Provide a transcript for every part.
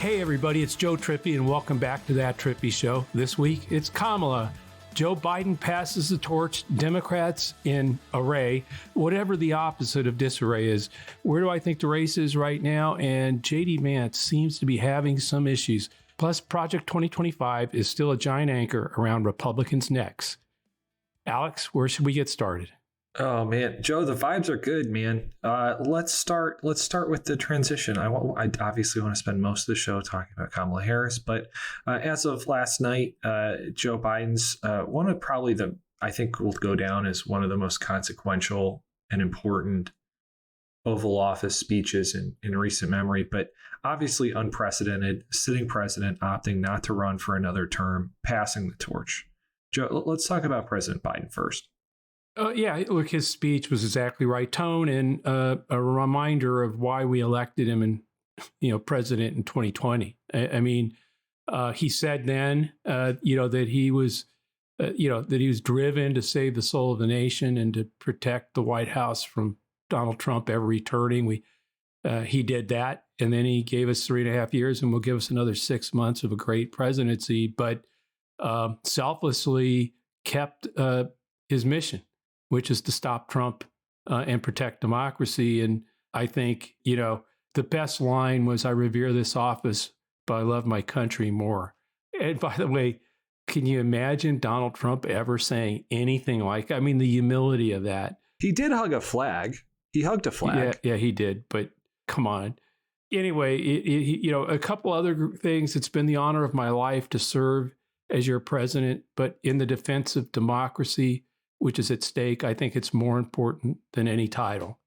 Hey everybody, it's Joe Trippi and welcome back to That Trippi Show. This week, it's Kamala. Joe Biden passes the torch, Democrats in array, whatever the opposite of disarray is. Where do I think the race is right now? And JD Vance seems to be having some issues. Plus, Project 2025 is still a giant anchor around Republicans' necks. Alex, where should we get started? Oh man, Joe, the vibes are good, man. Let's start with the transition. I obviously want to spend most of the show talking about Kamala Harris, but as of last night, Joe Biden's one of probably I think will go down as one of the most consequential and important Oval Office speeches in recent memory, but obviously unprecedented. Sitting president opting not to run for another term, passing the torch. Joe, let's talk about President Biden first. Yeah, look, his speech was exactly right tone and a reminder of why we elected him president in 2020. I mean, he said then, that he was, that he was driven to save the soul of the nation and to protect the White House from Donald Trump ever returning. He did that, and then he gave us 3.5 years, and will give us another 6 months of a great presidency. But selflessly kept his mission, which is to stop Trump and protect democracy. And I think, the best line was, "I revere this office, but I love my country more." And by the way, can you imagine Donald Trump ever saying anything like, I mean, the humility of that. He did hug a flag. He hugged a flag. Yeah, he did. But come on. Anyway, a couple other things. It's been the honor of my life to serve as your president, but in the defense of democracy, which is at stake, I think it's more important than any title.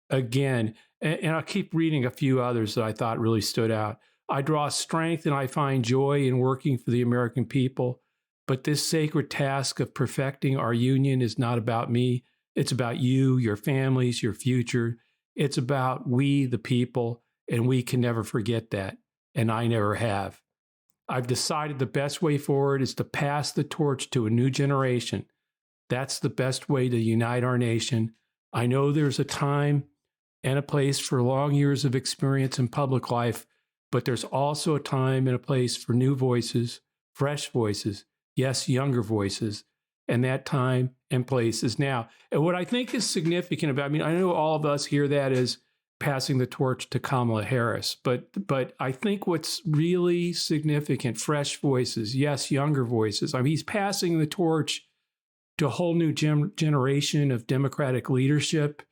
Again, and I'll keep reading a few others that I thought really stood out. "I draw strength and I find joy in working for the American people, but this sacred task of perfecting our union is not about me. It's about you, your families, your future. It's about we, the people, and we can never forget that, and I never have. I've decided the best way forward is to pass the torch to a new generation. That's the best way to unite our nation. I know there's a time and a place for long years of experience in public life, but there's also a time and a place for new voices, fresh voices, yes, younger voices, and that time and place is now." And what I think is significant about, I know all of us hear that as passing the torch to Kamala Harris, but I think what's really significant, fresh voices, yes, younger voices. He's passing the torch to a whole new generation of Democratic leadership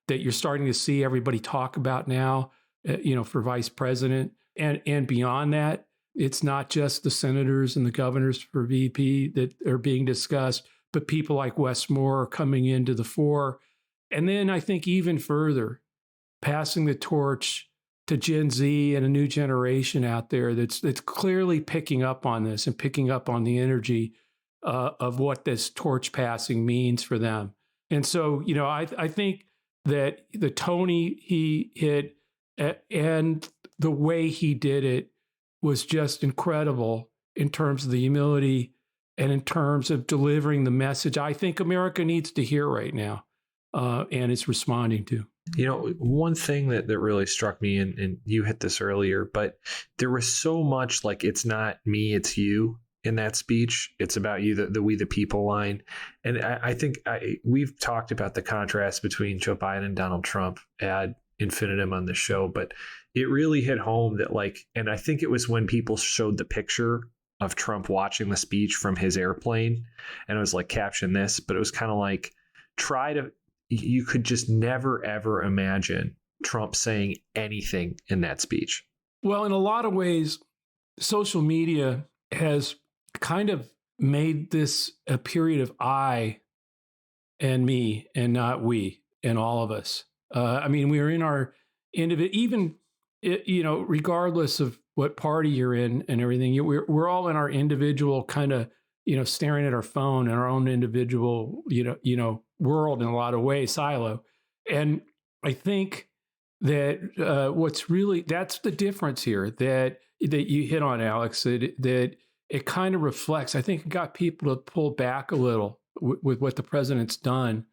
that you're starting to see everybody talk about now, for vice president. And beyond that, it's not just the senators and the governors for VP that are being discussed, but people like Wes Moore are coming into the fore. And then I think even further, passing the torch to Gen Z and a new generation out there that's clearly picking up on this and picking up on the energy of what this torch passing means for them. And so, I think that the tone he hit and the way he did it was just incredible in terms of the humility and in terms of delivering the message I think America needs to hear right now, and it's responding to. One thing that really struck me, and you hit this earlier, but there was so much like, it's not me, it's you in that speech. It's about you, the we the people line. And I think we've talked about the contrast between Joe Biden and Donald Trump ad infinitum on the show, but it really hit home that and I think it was when people showed the picture of Trump watching the speech from his airplane, and it was like, caption this, but it was kind of like, you could just never, ever imagine Trump saying anything in that speech. Well, in a lot of ways, social media has kind of made this a period of I and me and not we and all of us. We are in our even, regardless of what party you're in and everything, we're all in our individual kind of, staring at our phone in our own individual, world in a lot of ways, silo. And I think that what's really, that's the difference here that you hit on, Alex, that it kind of reflects, I think it got people to pull back a little with what the president's done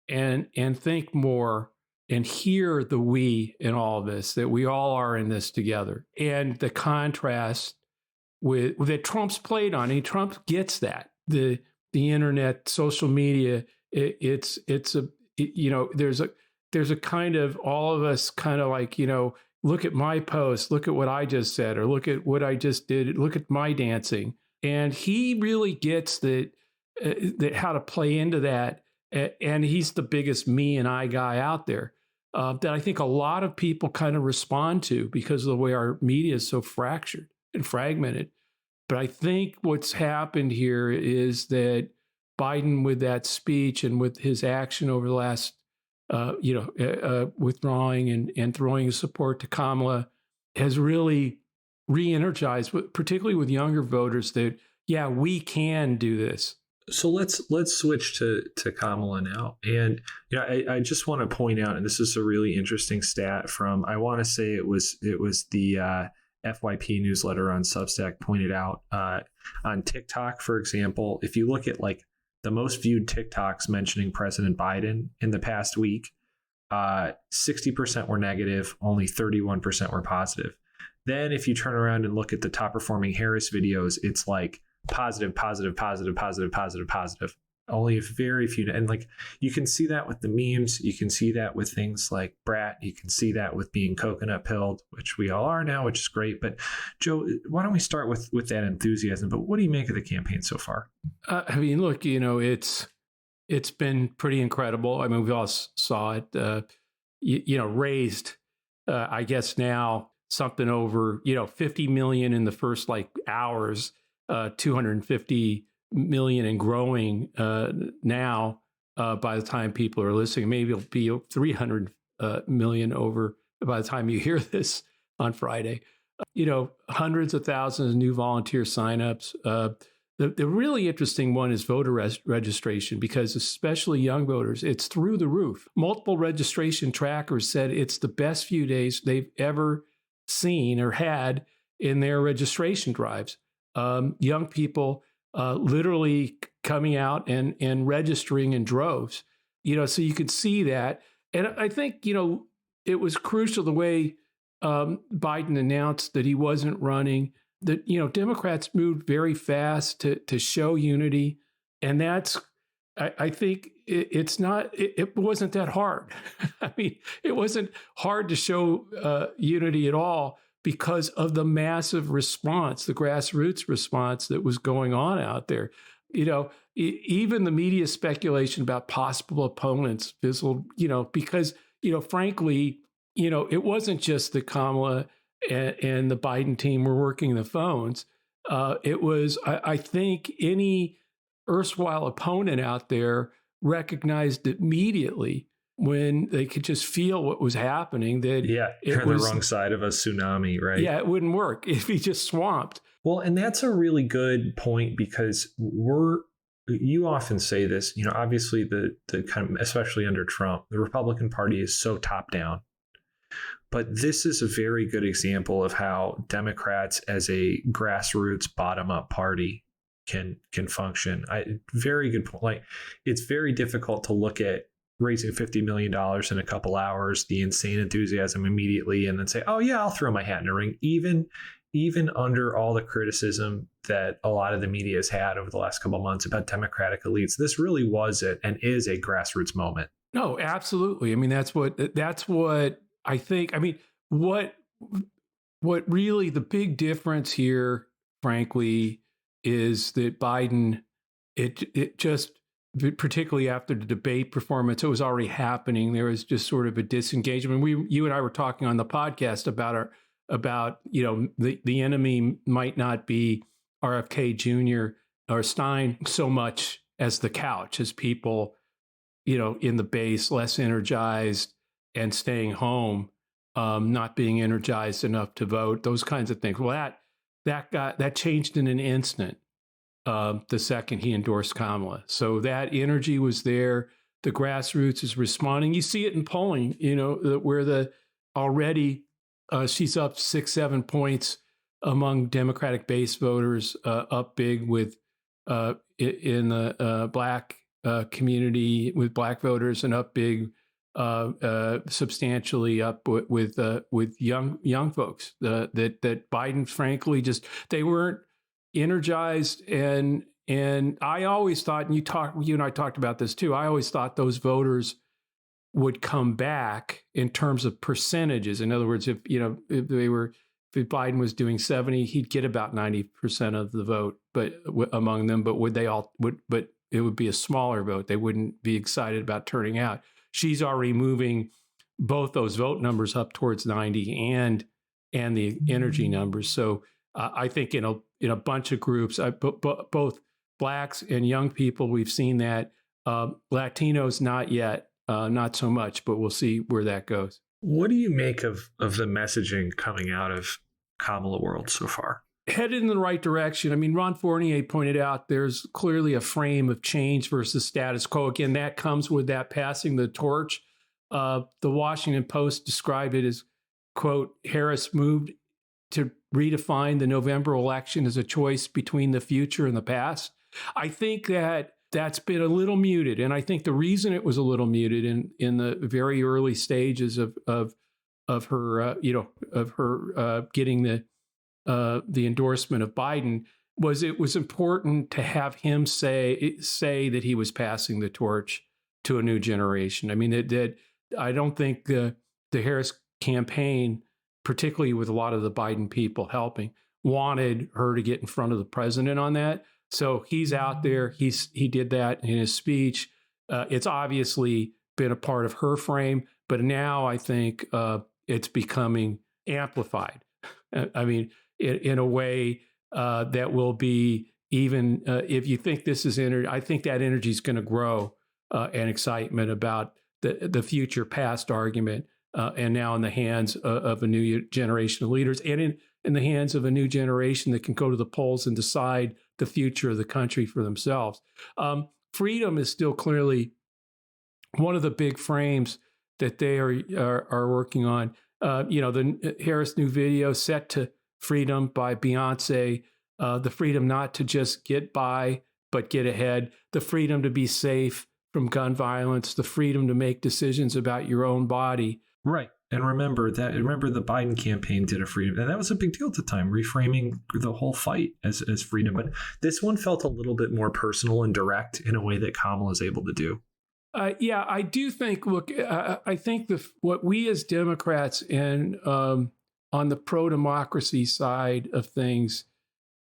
and think more and hear the we in all of this, that we all are in this together. And the contrast with that Trump's played on, and Trump gets that. The internet, social media, it's a, you know, there's a kind of, all of us kind of like, you know, look at my post, look at what I just said, or look at what I just did, look at my dancing. And he really gets that how to play into that. And he's the biggest me and I guy out there that I think a lot of people kind of respond to because of the way our media is so fractured and fragmented. But I think what's happened here is that Biden, with that speech and with his action over the last, withdrawing and throwing his support to Kamala, has really re-energized, particularly with younger voters, that, yeah, we can do this. So let's switch to Kamala now. And I just want to point out, and this is a really interesting stat from, I want to say it was the FYP newsletter on Substack pointed out on TikTok, for example. If you look at like the most viewed TikToks mentioning President Biden in the past week, 60% were negative, only 31% were positive. Then if you turn around and look at the top performing Harris videos, it's like positive, positive, positive, positive, positive, positive. Only a very few. And like, you can see that with the memes. You can see that with things like Brat. You can see that with being coconut-pilled, which we all are now, which is great. But Joe, why don't we start with that enthusiasm? But what do you make of the campaign so far? I mean, look, you know, it's been pretty incredible. I mean, we all saw it, raised, I guess now something over, 50 million in the first like hours, 250 million and growing now by the time people are listening. Maybe it'll be 300 million over by the time you hear this on Friday. Hundreds of thousands of new volunteer signups. The really interesting one is voter registration, because especially young voters, it's through the roof. Multiple registration trackers said it's the best few days they've ever seen or had in their registration drives. Young people literally coming out and registering in droves, so you could see that. And I think, it was crucial the way Biden announced that he wasn't running, that, Democrats moved very fast to show unity. And that's, I think it wasn't that hard. I mean, it wasn't hard to show unity at all, because of the massive response, the grassroots response that was going on out there. Even the media speculation about possible opponents fizzled, because, frankly, it wasn't just that Kamala and the Biden team were working the phones. It was, I think, any erstwhile opponent out there recognized immediately, when they could just feel what was happening, that you're on the wrong side of a tsunami, right? Yeah, it wouldn't work if he just swamped. Well, and that's a really good point, because you often say this, obviously the kind of, especially under Trump, the Republican Party is so top down. But this is a very good example of how Democrats as a grassroots bottom up party can function. Very good point. Like, it's very difficult to look at raising $50 million in a couple hours, the insane enthusiasm immediately, and then say, oh yeah, I'll throw my hat in the ring. Even under all the criticism that a lot of the media has had over the last couple of months about Democratic elites, this really was and is a grassroots moment. No, absolutely. I mean, that's what I think. I mean, what really the big difference here, frankly, is that Biden, it just, particularly after the debate performance, it was already happening. There was just sort of a disengagement. You and I were talking on the podcast about the enemy might not be RFK Jr. or Stein so much as the couch, as people, in the base, less energized and staying home, not being energized enough to vote, those kinds of things. Well, that changed in an instant. The second he endorsed Kamala. So that energy was there. The grassroots is responding. You see it in polling, where already she's up 6-7 points among Democratic base voters, up big with in the black community with black voters, and up big substantially up with young folks. That Biden, frankly, just they weren't energized, and I always thought, and you and I talked about this too. I always thought those voters would come back in terms of percentages. In other words, if Biden was doing 70, he'd get about 90% of the vote, but among them. But But it would be a smaller vote. They wouldn't be excited about turning out. She's already moving both those vote numbers up towards 90 and the energy numbers. So I think in a bunch of groups, both blacks and young people, we've seen that. Latinos, not yet, not so much, but we'll see where that goes. What do you make of the messaging coming out of Kamala world so far? Headed in the right direction. I mean, Ron Fournier pointed out there's clearly a frame of change versus status quo. Again, that comes with that passing the torch. The Washington Post described it as, quote, Harris moved to redefine the November election as a choice between the future and the past. I think that's been a little muted. And I think the reason it was a little muted in the very early stages of her, getting the endorsement of Biden was it was important to have him say that he was passing the torch to a new generation. I mean, that I don't think the Harris campaign, particularly with a lot of the Biden people helping, wanted her to get in front of the president on that. So he's out there. He did that in his speech. It's obviously been a part of her frame, but now I think it's becoming amplified. I mean, in a way that will be even if you think this is energy, I think that energy is going to grow and excitement about the future past argument, and now in the hands of a new generation of leaders, and in the hands of a new generation that can go to the polls and decide the future of the country for themselves. Freedom is still clearly one of the big frames that they are working on. The Harris new video, Set to Freedom by Beyonce, the freedom not to just get by, but get ahead, the freedom to be safe from gun violence, the freedom to make decisions about your own body. Right. And remember the Biden campaign did a freedom, and that was a big deal at the time, reframing the whole fight as freedom. But this one felt a little bit more personal and direct in a way that Kamala is able to do. Yeah, I do think, look, I think what we as Democrats and on the pro-democracy side of things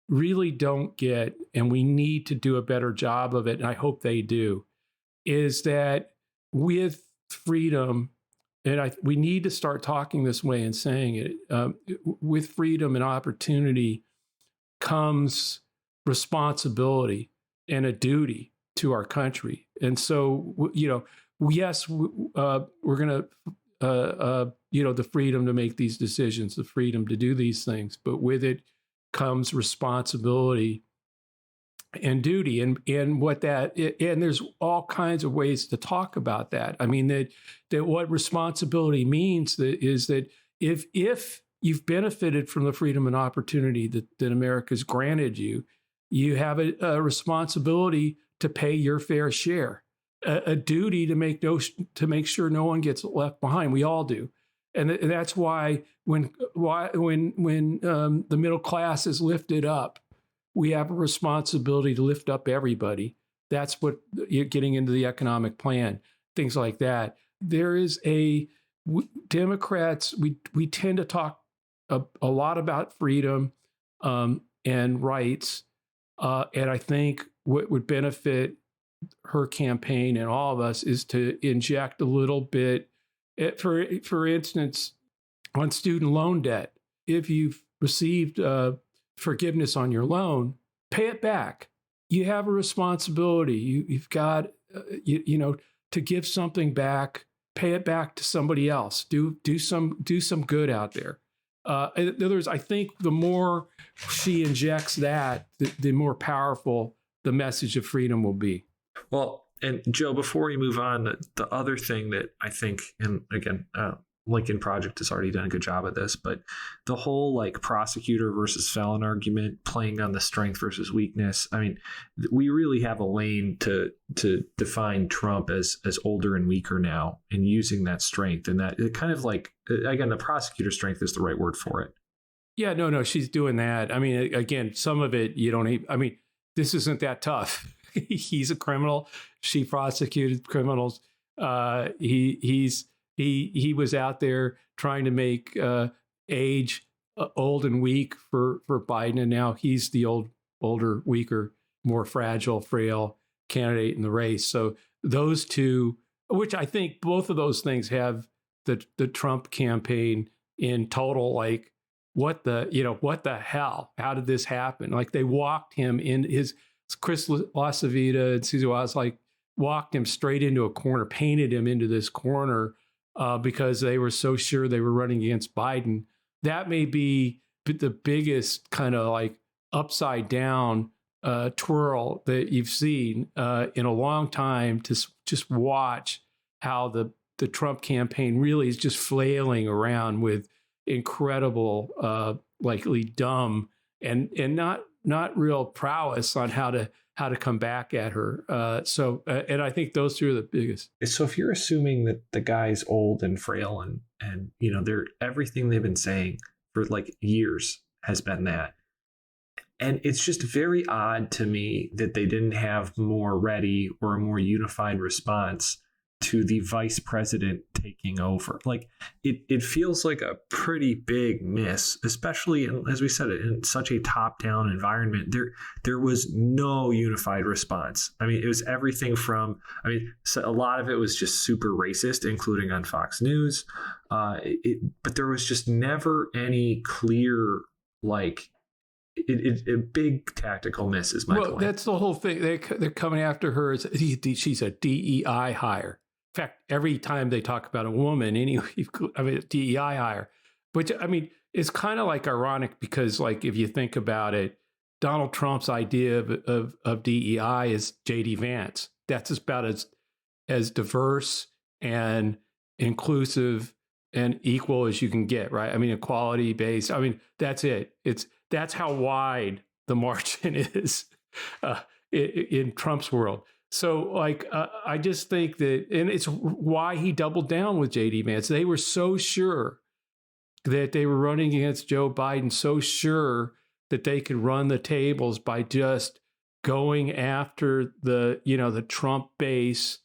really don't get, and we need to do a better job of it, and I hope they do, is that with freedom, and we need to start talking this way and saying it, with freedom and opportunity comes responsibility and a duty to our country. And so, yes, we're going to, the freedom to make these decisions, the freedom to do these things, but with it comes responsibility and duty. And there's all kinds of ways to talk about that. I mean, that what responsibility means is that if you've benefited from the freedom and opportunity that America's granted you, you have a responsibility to pay your fair share, a duty to make sure no one gets left behind. We all do. And that's why when the middle class is lifted up, we have a responsibility to lift up everybody. That's what you're getting into the economic plan, things like that. There is Democrats, we tend to talk a lot about freedom and rights. And I think what would benefit her campaign and all of us is to inject a little bit, for instance, on student loan debt. If you've received forgiveness on your loan, pay it back. You have a responsibility. You've got, to give something back, pay it back to somebody else. Do some good out there. In other words, I think the more she injects that, the more powerful the message of freedom will be. Well, and Joe, before we move on, the other thing that I think, and again, Lincoln Project has already done a good job of this, but the whole like prosecutor versus felon argument, playing on the strength versus weakness. I mean, we really have a lane to define Trump as older and weaker now, and using that strength, and that it kind of like, again, the prosecutor strength is the right word for it. Yeah, no, she's doing that. I mean, again, some of it you don't even, I mean, this isn't that tough. He's a criminal. She prosecuted criminals. He was out there trying to make age old and weak for Biden, and now he's the older, weaker, more fragile, frail candidate in the race. So those two, which I think both of those things have the Trump campaign in total, like, what the hell? How did this happen? Like, they walked him in his Chris LaCivita and Susie was like walked him straight into a corner, painted him into this corner because they were so sure they were running against Biden. That may be the biggest kind of like upside down twirl that you've seen in a long time. To just watch how the Trump campaign really is just flailing around with incredible, likely dumb and not real prowess on how to come back at her. And I think those two are the biggest. So if you're assuming that the guy's old and frail and they're everything they've been saying for like years has been that. And it's just very odd to me that they didn't have more ready or a more unified response to the vice president taking over. Like it feels like a pretty big miss, especially as we said, in such a top-down environment. There was no unified response. I mean, it was everything from, so a lot of it was just super racist, including on Fox News. But there was just never any clear, like, a big tactical miss is my point. That's the whole thing. They're coming after her. She's a DEI hire. In fact, every time they talk about a woman, DEI hire. Which, it's kind of like ironic because, like, if you think about it, Donald Trump's idea of DEI is JD Vance. That's about as diverse and inclusive and equal as you can get, right? Equality based. That's it. That's how wide the margin is in Trump's world. So, I just think that, and it's why he doubled down with JD Vance. They were so sure that they were running against Joe Biden, so sure that they could run the tables by just going after the Trump base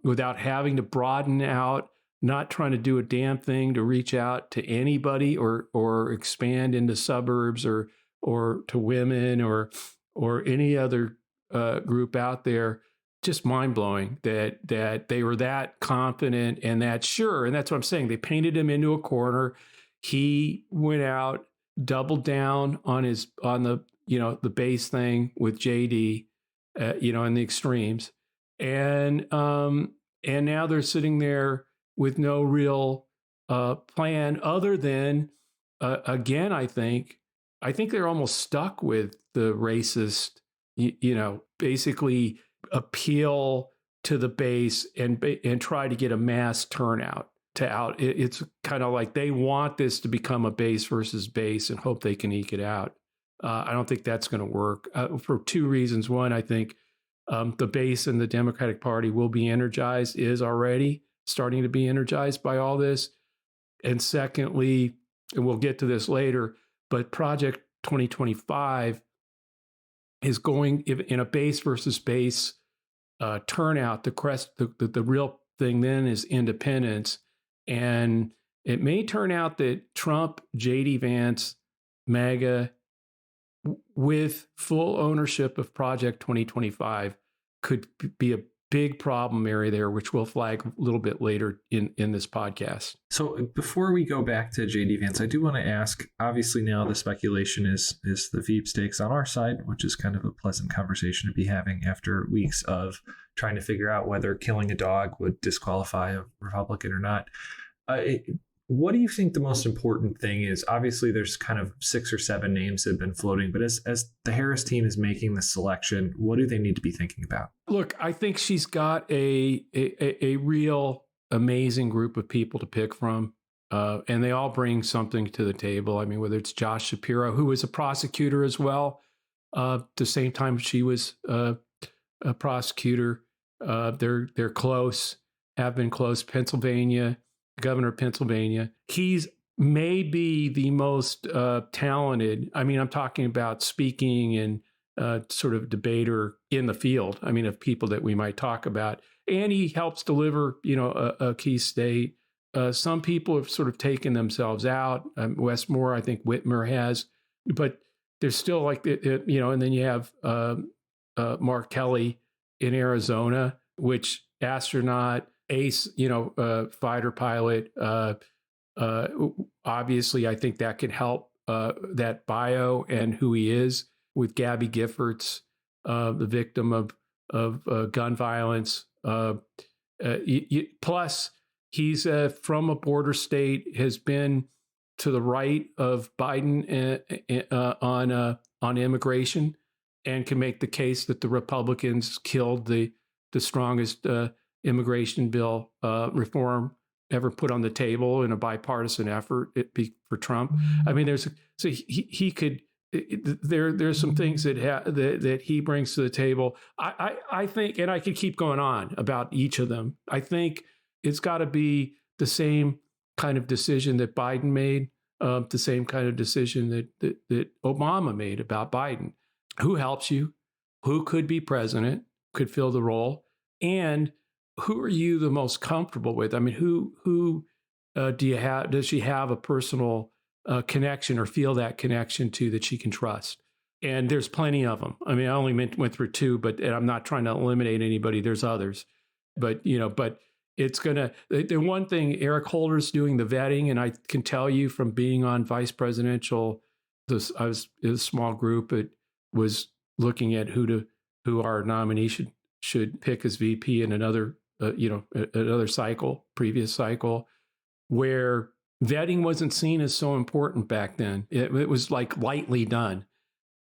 without having to broaden out, not trying to do a damn thing to reach out to anybody or expand into suburbs or to women or any other group out there. Just mind-blowing that they were that confident and that sure. And that's what I'm saying. They painted him into a corner. He went out, doubled down on the base thing with JD, in the extremes. And now they're sitting there with no real plan other than, again, I think they're almost stuck with the racist, basically appeal to the base and try to get a mass turnout it's kind of like they want this to become a base versus base and hope they can eke it out. I don't think that's going to work for two reasons. One, I think the base in the Democratic Party will be energized, is already starting to be energized by all this. And secondly, and we'll get to this later, but Project 2025 is going in a base versus base turnout. The real thing then is independence. And it may turn out that Trump, JD Vance, MAGA, with full ownership of Project 2025 could be a big problem area there, which we'll flag a little bit later in this podcast. So before we go back to JD Vance, I do want to ask, obviously now the speculation is the Veep stakes on our side, which is kind of a pleasant conversation to be having after weeks of trying to figure out whether killing a dog would disqualify a Republican or not. What do you think the most important thing is? Obviously, there's kind of 6 or 7 names that have been floating, but as the Harris team is making the selection, what do they need to be thinking about? Look, I think she's got a real amazing group of people to pick from. And they all bring something to the table. I mean, whether it's Josh Shapiro, who was a prosecutor as well, the same time she was a prosecutor. They're close, have been close. Pennsylvania, governor of Pennsylvania. He's maybe the most talented. I mean, I'm talking about speaking and sort of debater in the field. I mean, of people that we might talk about. And he helps deliver, a key state. Some people have sort of taken themselves out. Westmore, I think Whitmer has, but there's still like, and then you have Mark Kelly in Arizona, which astronaut, ace, fighter pilot. Obviously, I think that could help that bio and who he is with Gabby Giffords, the victim of gun violence. Plus, he's from a border state, has been to the right of Biden on immigration, and can make the case that the Republicans killed the strongest immigration bill reform ever put on the table in a bipartisan effort for Trump. I mean, there's some things that he brings to the table. I think, and I could keep going on about each of them. I think it's got to be the same kind of decision that Biden made, the same kind of decision that Obama made about Biden. Who helps you? Who could be president? Could fill the role? And who are you the most comfortable with? I mean, who do you have? Does she have a personal connection or feel that connection to that she can trust? And there's plenty of them. I mean, I only went through two, but I'm not trying to eliminate anybody. There's others, but it's gonna. The one thing, Eric Holder's doing the vetting, and I can tell you from being on vice presidential, I was in a small group. It was looking at who our nominee should pick as VP in another previous cycle, where vetting wasn't seen as so important back then. It was like lightly done.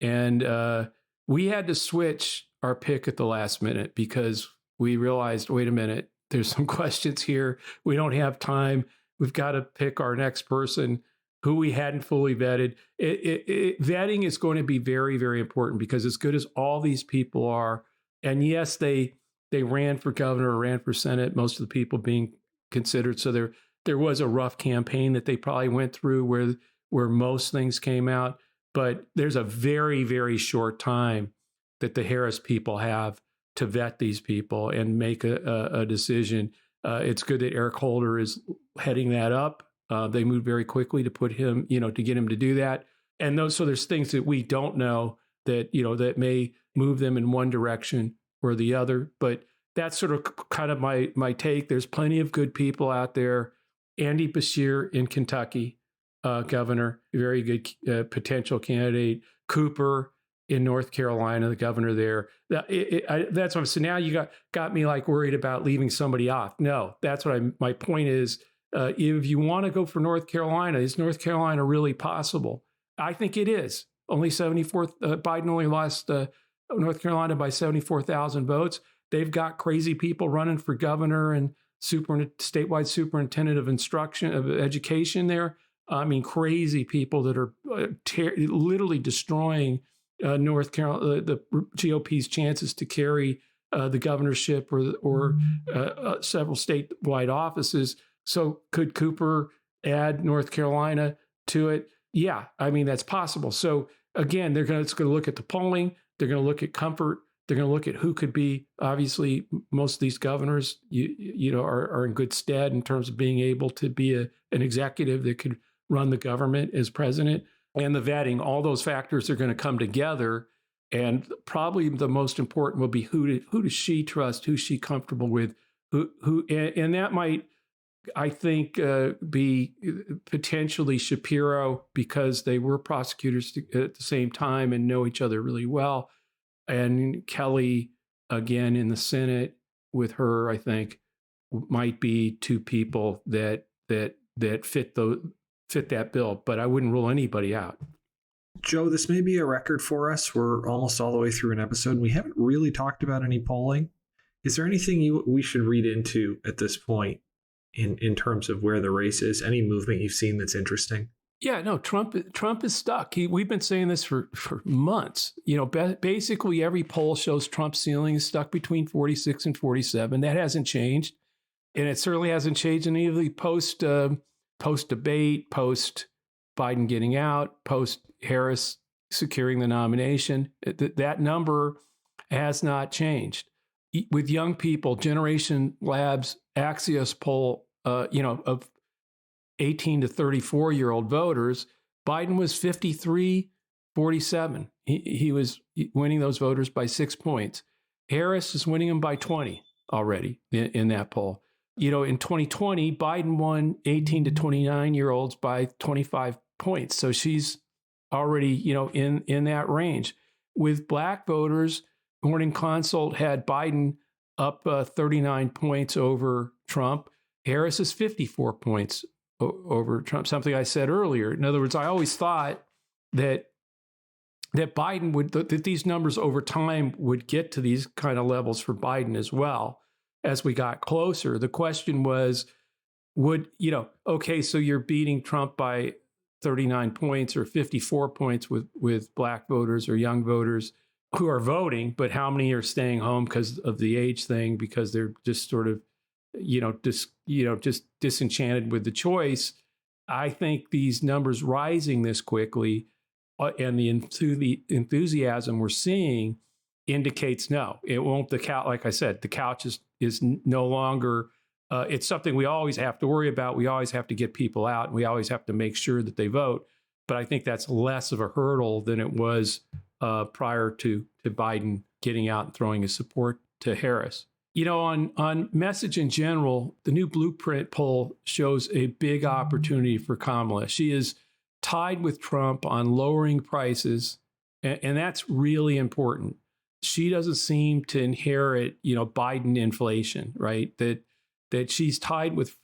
And we had to switch our pick at the last minute because we realized, wait a minute, there's some questions here. We don't have time. We've got to pick our next person who we hadn't fully vetted. Vetting is going to be very, very important because as good as all these people are, and yes, they ran for governor or ran for Senate, most of the people being considered. So there was a rough campaign that they probably went through where most things came out. But there's a very, very short time that the Harris people have to vet these people and make a decision. It's good that Eric Holder is heading that up. They moved very quickly to put him, to get him to do that. And so there's things that we don't know that, that may move them in one direction or the other. But that's sort of kind of my take. There's plenty of good people out there. Andy Beshear in Kentucky, governor, very good potential candidate. Cooper in North Carolina, the governor there. That's what I'm saying. Now you got me like worried about leaving somebody off. No, that's what my point is. If you want to go for North Carolina, is North Carolina really possible? I think it is. Only 74. Biden only lost North Carolina by 74,000 votes. They've got crazy people running for governor and statewide superintendent of education there. I mean, crazy people that are literally destroying North Carolina, the GOP's chances to carry the governorship or several statewide offices. So could Cooper add North Carolina to it? Yeah, I mean, that's possible. So again, they're going to look at the polling. They're going to look at comfort. They're going to look at who could be. Obviously, most of these governors, are in good stead in terms of being able to be an executive that could run the government as president. And the vetting, all those factors are going to come together. And probably the most important will be who does she trust? Who's she comfortable with? And that might, I think, be potentially Shapiro because they were prosecutors at the same time and know each other really well. And Kelly, again, in the Senate with her, I think, might be two people that fit that bill. But I wouldn't rule anybody out. Joe, this may be a record for us. We're almost all the way through an episode. We haven't really talked about any polling. Is there anything we should read into at this point in terms of where the race is? Any movement you've seen that's interesting? Yeah, no, Trump is stuck. We've been saying this for months. Basically every poll shows Trump's ceiling is stuck between 46 and 47. That hasn't changed. And it certainly hasn't changed in any of the post debate, post Biden getting out, post Harris securing the nomination. That number has not changed. With young people, Generation Labs Axios poll, of 18 to 34-year-old voters, Biden was 53-47. He was winning those voters by 6 points. Harris is winning them by 20 already in that poll. In 2020, Biden won 18 to 29-year-olds by 25 points. So she's already, in that range. With Black voters, Morning Consult had Biden up 39 points over Trump. Harris is 54 points over Trump, something I said earlier. In other words, I always thought that Biden that these numbers over time would get to these kind of levels for Biden as well as we got closer. The question was, so you're beating Trump by 39 points or 54 points with Black voters or young voters who are voting, but how many are staying home because of the age thing, because they're just sort of, just disenchanted with the choice. I think these numbers rising this quickly and the enthusiasm we're seeing indicates no, it won't. Like I said, the couch is no longer. It's something we always have to worry about. We always have to get people out, and we always have to make sure that they vote. But I think that's less of a hurdle than it was prior to Biden getting out and throwing his support to Harris. On message in general, the new Blueprint poll shows a big opportunity for Kamala. She is tied with Trump on lowering prices, and that's really important. She doesn't seem to inherit, Biden inflation, right? That she's tied with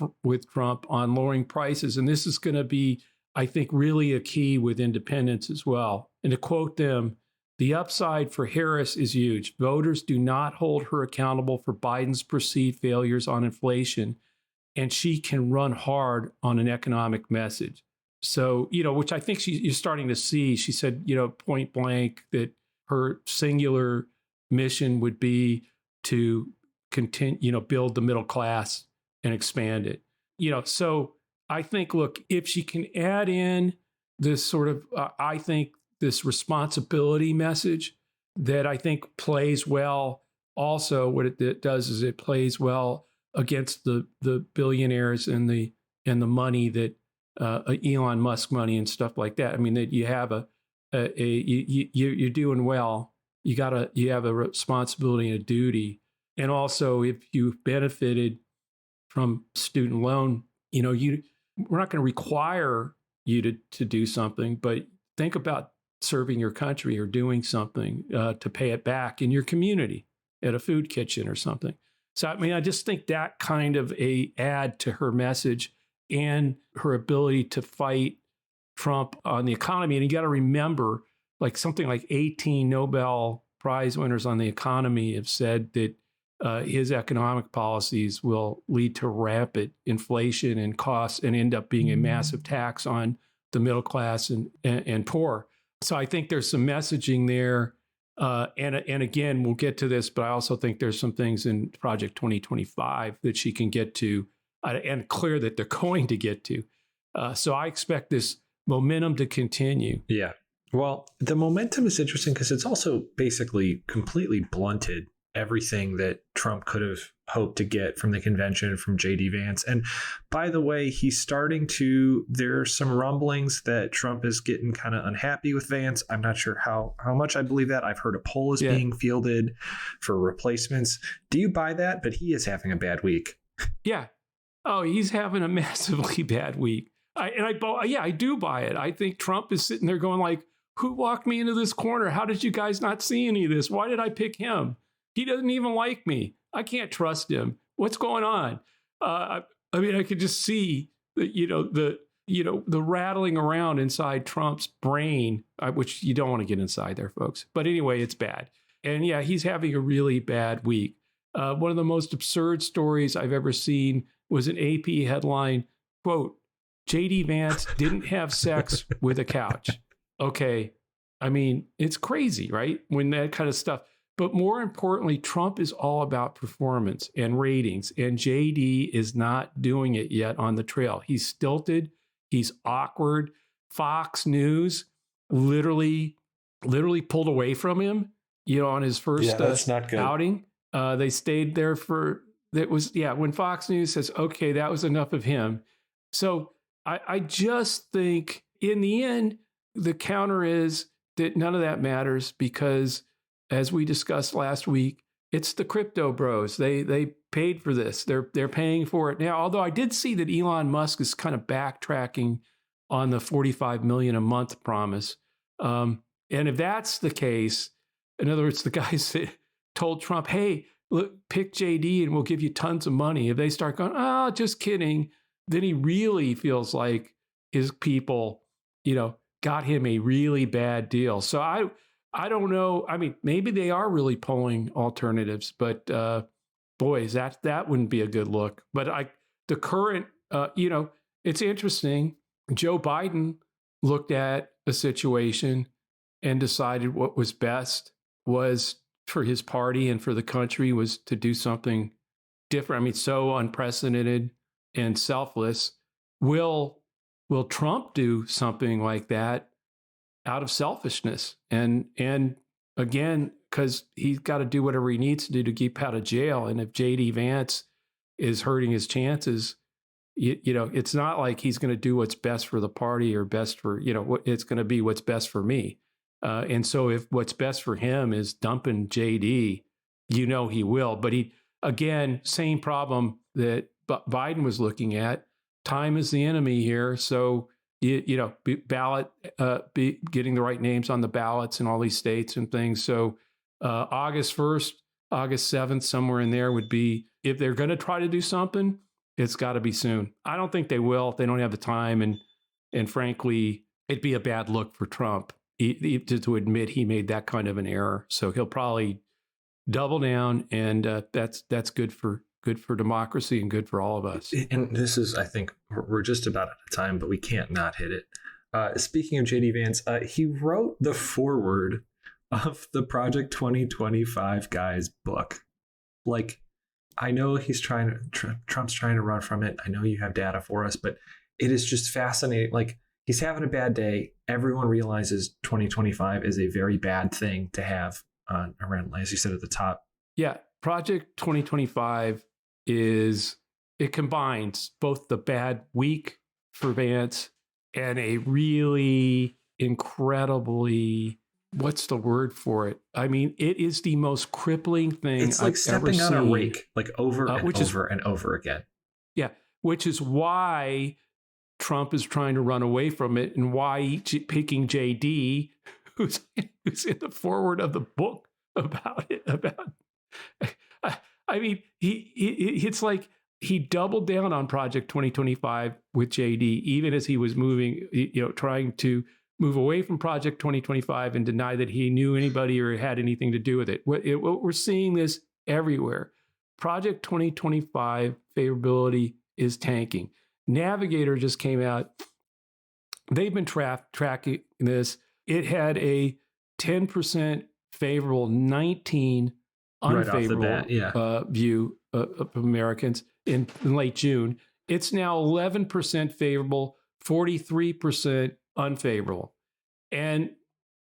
Trump on lowering prices, and this is going to be, I think, really a key with independents as well. And to quote them, the upside for Harris is huge. Voters do not hold her accountable for Biden's perceived failures on inflation, and she can run hard on an economic message. So, which I think you're starting to see. She said, point blank, that her singular mission would be to continue, build the middle class and expand it. So I think, look, if she can add in this sort of, I think, this responsibility message that I think plays well. Also, what it does is it plays well against the billionaires and the money that Elon Musk money and stuff like that. I mean, that you have you're doing well. You have a responsibility and a duty. And also, if you've benefited from student loan, we're not going to require you to do something, but think about serving your country or doing something to pay it back in your community at a food kitchen or something. So, I just think that kind of a add to her message and her ability to fight Trump on the economy. And you got to remember, like something like 18 Nobel Prize winners on the economy have said that his economic policies will lead to rapid inflation and costs and end up being a massive tax on the middle class and poor. So I think there's some messaging there. And again, we'll get to this, but I also think there's some things in Project 2025 that she can get to and clear that they're going to get to. So I expect this momentum to continue. Yeah. Well, the momentum is interesting because it's also basically completely blunted everything that Trump could have hoped to get from the convention from JD Vance. And by the way, there's some rumblings that Trump is getting kind of unhappy with Vance. I'm not sure how much I believe that. I've heard a poll is being fielded for replacements. Do you buy that? But he is having a bad week. Yeah. Oh, he's having a massively bad week. I do buy it. I think Trump is sitting there going like, who walked me into this corner? How did you guys not see any of this? Why did I pick him? He doesn't even like me. I can't trust him. What's going on? I could just see the rattling around inside Trump's brain, which you don't want to get inside there, folks. But anyway, it's bad. And yeah, he's having a really bad week. One of the most absurd stories I've ever seen was an AP headline, quote, JD Vance didn't have sex with a couch. Okay. I mean, it's crazy, right? When that kind of stuff. But more importantly, Trump is all about performance and ratings, and JD is not doing it yet on the trail. He's stilted. He's awkward. Fox News literally pulled away from him, on his first that's not good. outing. They stayed there when Fox News says, okay, that was enough of him. So I just think in the end, the counter is that none of that matters because, as we discussed last week, it's the crypto bros. They paid for this. They're paying for it now. Although I did see that Elon Musk is kind of backtracking on the $45 million a month promise. And if that's the case, in other words, the guys that told Trump, "Hey, look, pick JD and we'll give you tons of money." If they start going, "Oh, just kidding," then he really feels like his people, got him a really bad deal. So I don't know. I mean, maybe they are really polling alternatives, but boys, that wouldn't be a good look. But the current, it's interesting. Joe Biden looked at a situation and decided what was best was for his party and for the country was to do something different. I mean, so unprecedented and selfless. Will Trump do something like that out of selfishness? And again, because he's got to do whatever he needs to do to keep out of jail. And if JD Vance is hurting his chances, it's not like he's going to do what's best for the party or best for, it's going to be what's best for me. And so if what's best for him is dumping JD, he will. But again, same problem that Biden was looking at. Time is the enemy here. So, ballot, getting the right names on the ballots in all these states and things. So August 1st, August 7th, somewhere in there would be, if they're going to try to do something, it's got to be soon. I don't think they will if they don't have the time. And frankly, it'd be a bad look for Trump to admit he made that kind of an error. So he'll probably double down, and that's good for democracy and good for all of us. And this is, I think, we're just about out of time, but we can't not hit it. Speaking of JD Vance, he wrote the foreword of the Project 2025 guy's book. Like, I know Trump's trying to run from it. I know you have data for us, but it is just fascinating. Like, he's having a bad day. Everyone realizes 2025 is a very bad thing to have around, as you said at the top. Yeah. Project 2025 it combines both the bad week for Vance and a really incredibly, what's the word for it? I mean, it is the most crippling thing It's like I've stepping ever on seen. a rake, like over and over again. Yeah, which is why Trump is trying to run away from it, and why picking JD, who's in the foreword of the book about it. I mean, it's like he doubled down on Project 2025 with JD, even as he was moving, trying to move away from Project 2025 and deny that he knew anybody or had anything to do with it. We're seeing this everywhere. Project 2025 favorability is tanking. Navigator just came out. They've been tracking this. It had a 10% favorable, 19 unfavorable right off the bat, view of Americans in late June. It's now 11% favorable, 43% unfavorable. And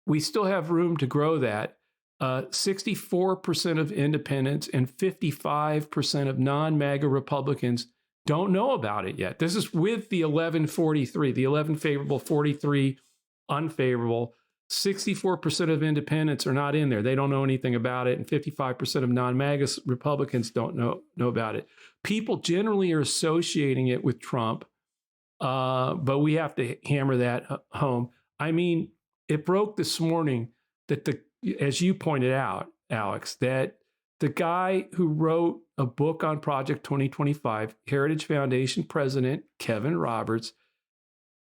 we still have room to grow that. 64% of independents and 55% of non-MAGA Republicans don't know about it yet. This is with the 11-43, the 11 favorable, 43 unfavorable. 64% of independents are not in there. They don't know anything about it. And 55% of non-MAGA Republicans don't know about it. People generally are associating it with Trump, but we have to hammer that home. I mean, it broke this morning that as you pointed out, Alex, that the guy who wrote a book on Project 2025, Heritage Foundation President Kevin Roberts,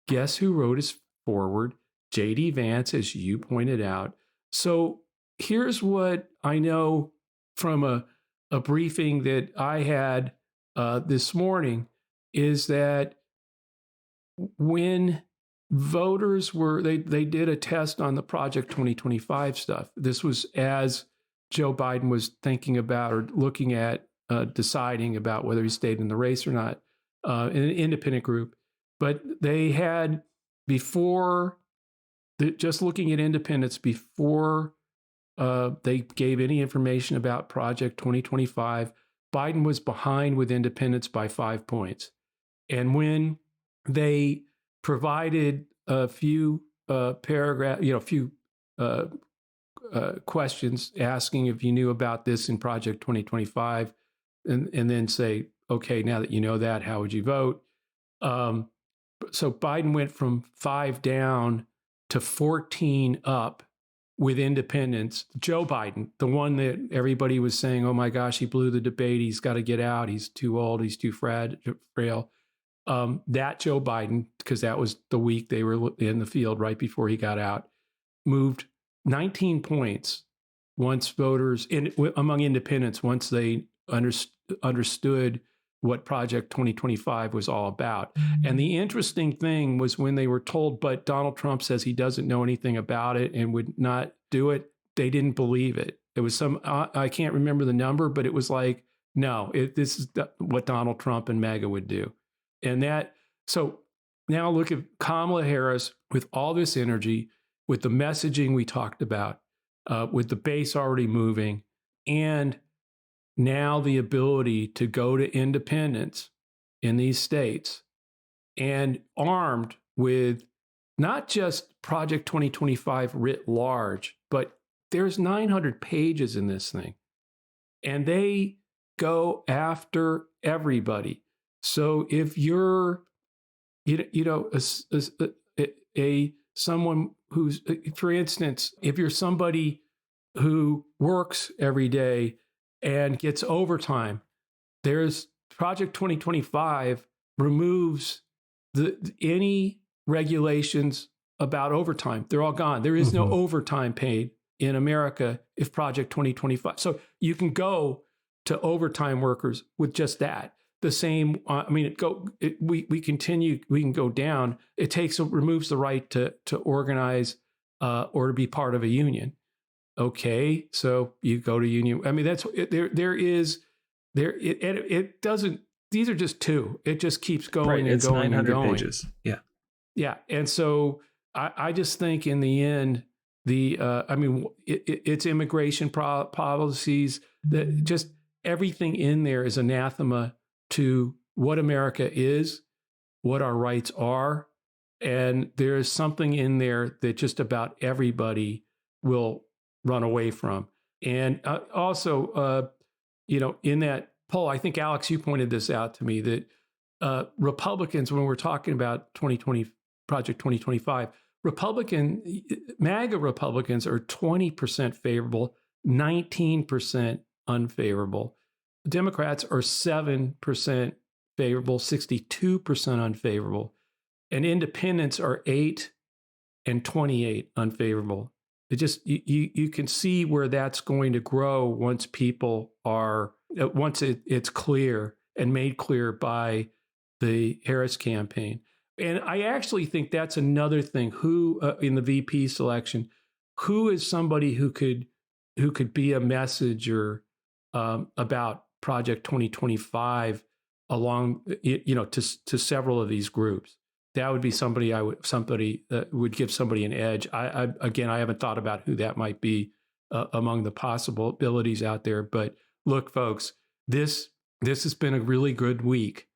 guess who wrote his foreword? JD Vance, as you pointed out. So here's what I know from a briefing that I had this morning. is that when voters were, they did a test on the Project 2025 stuff. This was as Joe Biden was thinking about or looking at deciding about whether he stayed in the race or not, in an independent group. But they had, before, just looking at independents, before they gave any information about Project 2025, Biden was behind with independents by 5 points. And when they provided a few questions asking if you knew about this in Project 2025, and then say, okay, now that you know that, how would you vote? So Biden went from 5 down to 14 up with independents. Joe Biden, the one that everybody was saying, oh my gosh, he blew the debate, he's got to get out, he's too old, he's too frail. That Joe Biden, because that was the week they were in the field right before he got out, moved 19 points once voters, among independents, once they understood what Project 2025 was all about. And the interesting thing was when they were told, but Donald Trump says he doesn't know anything about it and would not do it, they didn't believe it. It was some, I can't remember the number, but it was like, no, this is what Donald Trump and MAGA would do. And so now look at Kamala Harris with all this energy, with the messaging we talked about, with the base already moving, and now the ability to go to independents in these states, and armed with not just Project 2025 writ large, but there's 900 pages in this thing. And they go after everybody. So if you're, someone who's, for instance, if you're somebody who works every day and gets overtime, there's Project 2025 removes any regulations about overtime. They're all gone. There is no overtime paid in America if Project 2025. So you can go to overtime workers with just that. The same, we continue, we can go down. It removes the right to organize or to be part of a union. Okay, so you go to union. I mean, that's it doesn't, these are just two. It just keeps going right, and it's going 900 and going. pages. Yeah. Yeah. And so I just think in the end, it's immigration policies, that just everything in there is anathema to what America is, what our rights are. And there's something in there that just about everybody will run away from. And also, in that poll, I think, Alex, you pointed this out to me, that Republicans, when we're talking about Project 2025, MAGA Republicans are 20% favorable, 19% unfavorable. Democrats are 7% favorable, 62% unfavorable. And independents are 8 and 28 unfavorable. It just, you can see where that's going to grow once it's clear and made clear by the Harris campaign. And I actually think that's another thing. Who in the VP selection, who is somebody who could be a messenger about Project 2025 along, to several of these groups? That would be somebody would give somebody an edge. I haven't thought about who that might be among the possibilities out there. But look, folks, this has been a really good week,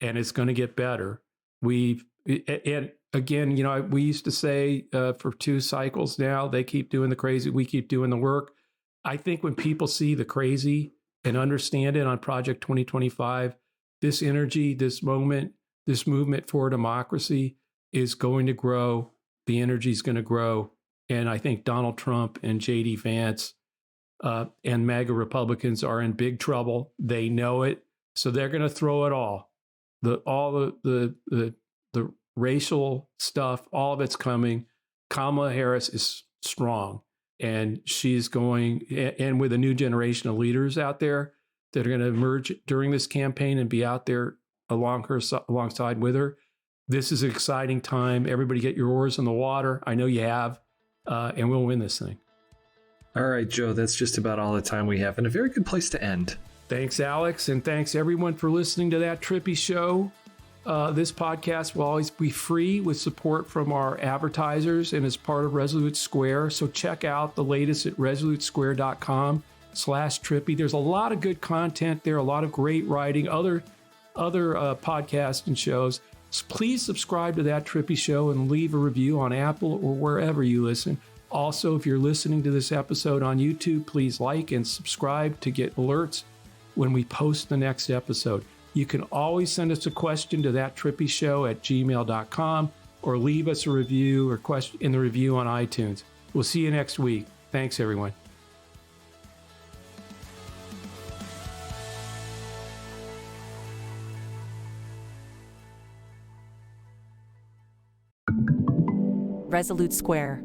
and it's going to get better. We used to say for 2 cycles now, they keep doing the crazy, we keep doing the work. I think when people see the crazy and understand it on Project 2025, this energy, this moment, this movement for democracy is going to grow. The energy is going to grow. And I think Donald Trump and JD Vance and MAGA Republicans are in big trouble. They know it. So they're going to throw it all. The racial stuff, all of it's coming. Kamala Harris is strong, and she's going, and with a new generation of leaders out there that are going to emerge during this campaign and be out there alongside with her. This is an exciting time. Everybody get your oars in the water. I know you have, and we'll win this thing. All right, Joe, that's just about all the time we have, and a very good place to end. Thanks, Alex, and thanks everyone for listening to That Trippi Show. This podcast will always be free with support from our advertisers and is part of Resolute Square. So check out the latest at resolutesquare.com/Trippi. There's a lot of good content there, a lot of great writing, other podcasts and shows. So please subscribe to That Trippi Show and leave a review on Apple or wherever you listen. Also, if you're listening to this episode on YouTube, please like and subscribe to get alerts when we post the next episode. You can always send us a question to thattrippishow@gmail.com or leave us a review or question in the review on iTunes. We'll see you next week. Thanks, everyone. Resolute Square.